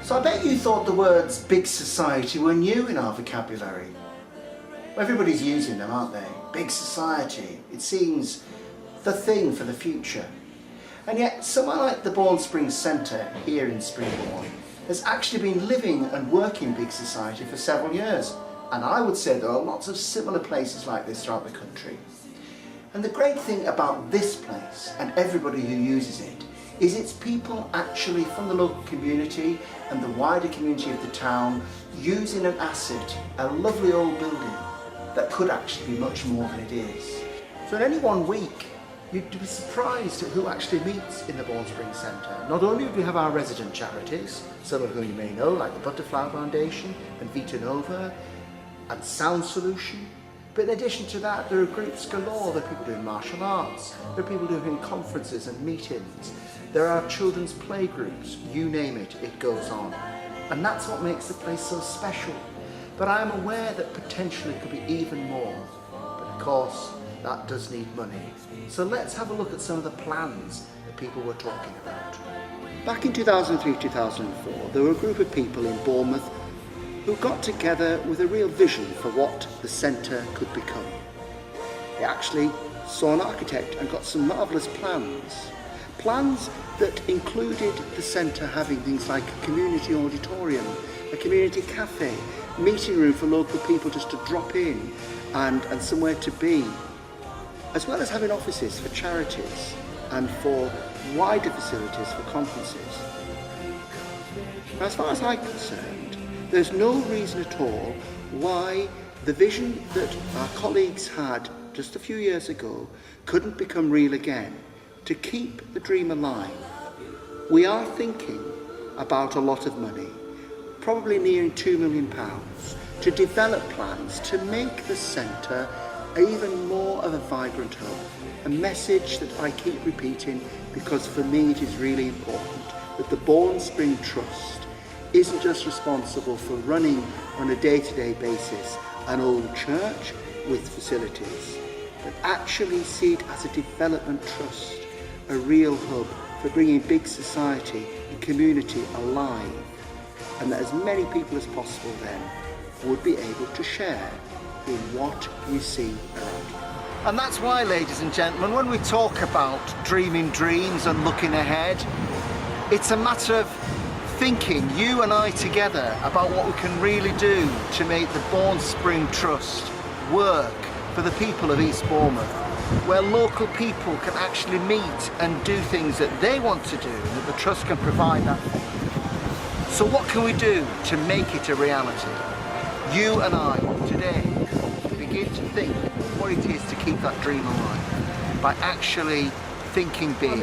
So I bet you thought the words big society were new in our vocabulary. Everybody's using them, aren't they? Big society. It seems the thing for the future. And yet somewhere like the Bourne Springs Centre here in Springbourne has actually been living and working big society for several years. And I would say there are lots of similar places like this throughout the country. And the great thing about this place and everybody who uses it is it's people actually from the local community and the wider community of the town using an asset, a lovely old building that could actually be much more than it is. So in any one week, you'd be surprised at who actually meets in the Bourne Springs Centre. Not only do we have our resident charities, some of whom you may know, like the Butterfly Foundation and Vita Nova and Sound Solution, but in addition to that, there are groups galore. There are people doing martial arts, there are people doing conferences and meetings, there are children's playgroups, you name it, it goes on. And that's what makes the place so special. But I am aware that potentially it could be even more. But of course, that does need money. So let's have a look at some of the plans that people were talking about. Back in 2003-2004, there were a group of people in Bournemouth who got together with a real vision for what the centre could become. They actually saw an architect and got some marvellous plans. Plans that included the centre having things like a community auditorium, a community cafe, meeting room for local people just to drop in and somewhere to be, as well as having offices for charities and for wider facilities for conferences. Now, as far as I'm concerned, there's no reason at all why the vision that our colleagues had just a few years ago couldn't become real again. To keep the dream alive, we are thinking about a lot of money, probably nearing £2 million, to develop plans to make the centre even more of a vibrant hub. A message that I keep repeating because for me it is really important that the Bourne Spring Trust isn't just responsible for running on a day-to-day basis an old church with facilities, but actually see it as a development trust, a real hub for bringing big society and community alive, and that as many people as possible then would be able to share in what you see around you. And that's why, ladies and gentlemen, when we talk about dreaming dreams and looking ahead, it's a matter of thinking, you and I together, about what we can really do to make the Bourne Spring Trust work for the people of East Bournemouth, where local people can actually meet and do things that they want to do and that the Trust can provide that for. So what can we do to make it a reality? You and I today begin to think what it is to keep that dream alive by actually thinking big.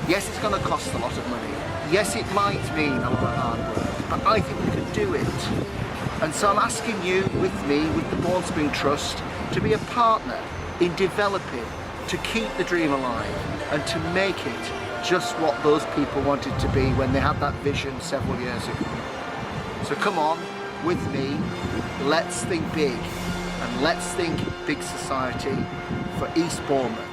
Yes, it's going to cost a lot of money. Yes, it might mean a lot of hard work, but I think we can do it. And so I'm asking you, with me, with the Bourne Spring Trust, to be a partner in developing, to keep the dream alive and to make it just what those people wanted to be when they had that vision several years ago. So come on, with me, let's think big, and let's think big society for East Bournemouth.